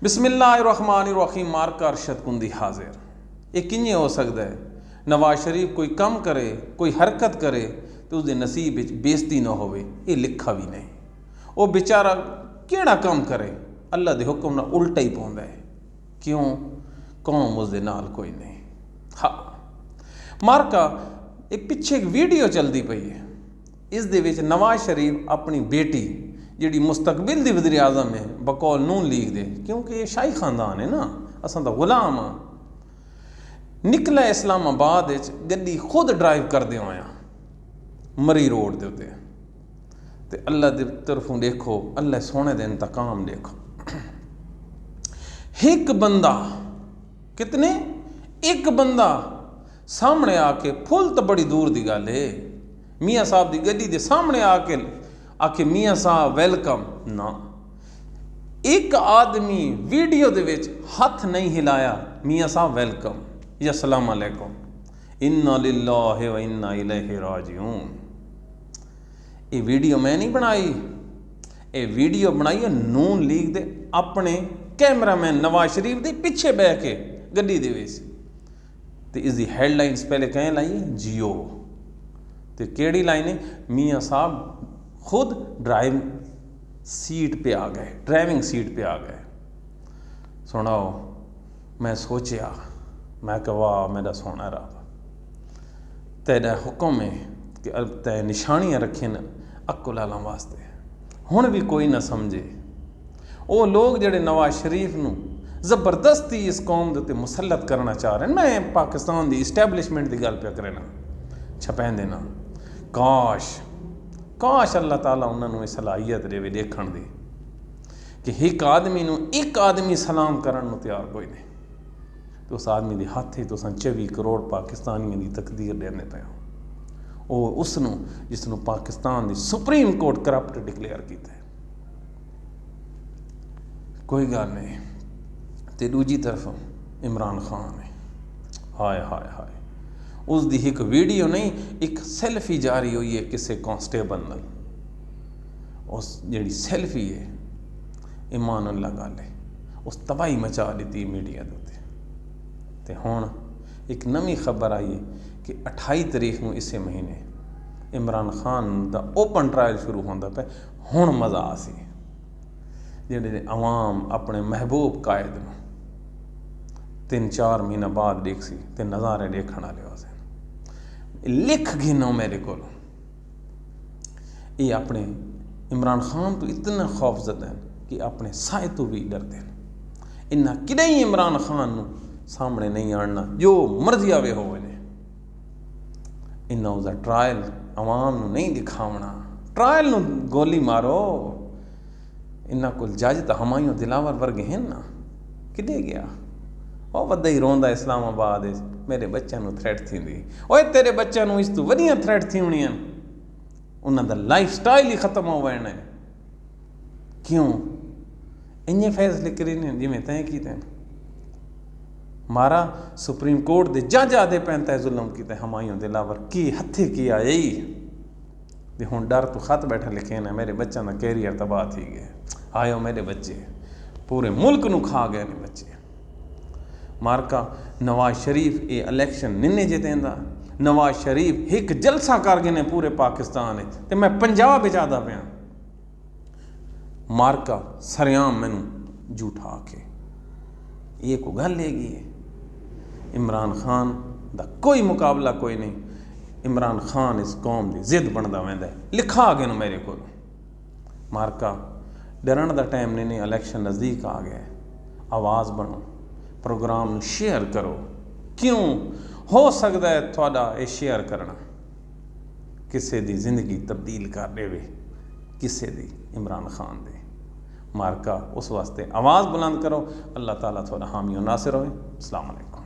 बिस्मिल्लाहिर्रहमानिर्रहीम। मारका अरशद कुंदी हाजिर। ये किंजे हो सकता है नवाज शरीफ कोई कम करे, कोई हरकत करे तो उसके नसीब विच बेइज्जती ना होवे, ये लिखा भी नहीं। वो बेचारा केड़ा काम करे अल्लाह के हुक्म नाल उल्टा ही पाउंदा है। क्यों? कौम उसदे नाल कोई नहीं। हाँ, मारका एक पिछे एक वीडियो चलती पई है, इस दे विच नवाज शरीफ अपनी बेटी जिहड़ी मुस्तकबिल दी वज़ीर आज़म है बकौल नून लीग दे, क्योंकि ये शाही खानदान है ना, असां दा गुलाम हाँ, निकला इस्लामाबाद गड्डी खुद ड्राइव करदे आया मरी रोड के उत्ते। ते अल्लाह की तरफों देखो, अल्लाह सोने दे इंतकाम देखो। एक बंदा, कितने, एक बंदा सामने आके, फुल तो बड़ी दूर की गल है, मियाँ साहब की गड्डी के सामने आके आके मियाँ साहब वेलकम ना। एक आदमी वीडियो दे विच हथ नहीं हिलाया, मियाँ साहब वेलकम या सलाम अलैकुम, इन्ना लिल्लाहि व इन्ना इलैहि राजिऊन। ये वीडियो मैं नहीं बनाई, ये वीडियो बनाई है नून लीग दे अपने कैमरामैन नवाज शरीफ के पिछे बह के गड्डी दे विच। ते इसकी हैडलाइनस पहले कहें लाई है जियो, तो केड़ी लाइन है, मियाँ साहब खुद ड्राइविंग सीट पे आ गए, ड्राइविंग सीट पे आ गए। सुनाओ, मैं सोचा, मैं कहा वाह मेरा सोना रब, तेरा हुक्म है कि तै निशानियाँ रखे न अक्ल आला वास्ते। हुण भी कोई ना समझे वो लोग जिहड़े नवाज शरीफ नूं जबरदस्ती इस कौम के उत्ते मुसलत करना चाह रहे हैं। मैं पाकिस्तान की इस्टैबलिशमेंट की गल पे करना छपैंदे ना, काश अल्लाह ताला उन्होंने सलाहियत देवे देखण दी कि एक आदमी नूं एक आदमी सलाम करन नूं तैयार कोई नहीं, तो उस आदमी के हाथ ही तुसां 24 करोड़ पाकिस्तानियों की तकदीर देने पे हो। वो उसनूं जिसनूं पाकिस्तान की सुप्रीम कोर्ट करप्ट डिकलेयर किया है। कोई गल नहीं। तो दूजी तरफ इमरान खान है, हाय हाय हाय, उसकी एक वीडियो नहीं, एक सैल्फी जारी हुई है किसी कांस्टेबल नाल। उस जिहड़ी सैल्फी है ईमान अल्लाह गल है, उस तबाही मचा दी मीडिया के उत्ते। ते हुण एक नवी खबर आई है कि 28 तारीख को इस महीने इमरान खान का ओपन ट्रायल शुरू होंदा पे। हुण मज़ा आ सी जिहड़े अवाम अपने महबूब कायद नूं 3-4 महीना बाद देख सी ते नज़ारे देखण वाले वास्ते लिख गिनो मेरे को। ये अपने इमरान खान तो इतना खौफजदा हैं कि अपने साए तो भी डरते हैं। इन्ना किदें इमरान खान नूं सामने नहीं आना, जो मर्जी आवे हो इन्ना उसका ट्रायल अवाम नूं नहीं दिखावना। ट्रायल नूं गोली मारो, इन्ना कोल जज तो हमायूं दिलावर वर्गे हैं ना, किदे गया वो वड्डा ही रोंदा इस्लामाबाद मेरे बच्चों नूं थ्रेट थींदी। ओए तेरे बच्चों नूं इस तो वधिया थ्रेट थी होनी, उन्हां दा लाइफ स्टाइल ही खत्म हो वैना है। क्यों इन्ने फैसले करे ने जिवें तैं कीते मारा सुप्रीम कोर्ट के जज आदे पैन तय जुल्म किते हमायूं दिलावर की हथे किया यही ते हुण डर तो खत बैठे लिखे ने मेरे बच्चों का कैरियर तबाह थी गया। आयो मेरे बच्चे पूरे मुल्क नूं खा गए ने बच्चे। मारका नवाज शरीफ ये इलैक्शन निन्ने जितेंदा, नवाज शरीफ एक जलसा कर गए ने पूरे पाकिस्तान ते मैं पंजाब विच आदा पिया। मारका सरेआम मैनू झूठा आखे ये को गल हैगी है। इमरान खान दा कोई मुकाबला कोई नहीं। इमरान खान इस कौम की जिद बनता वैंदा, लिखा आ गए मेरे को। मारका डरन का टाइम नहीं, इलैक्शन नज़दीक आ गया। आवाज़ बनो, प्रोग्राम शेयर करो। क्यों हो सकता है थोड़ा ये शेयर करना किसी की जिंदगी तब्दील कर देवे, किसी की इमरान खान दे। मारका उस वास्ते आवाज़ बुलंद करो। अल्लाह ताला थोड़ा हामी और नासिर होए। अस्सलाम वालेकुम।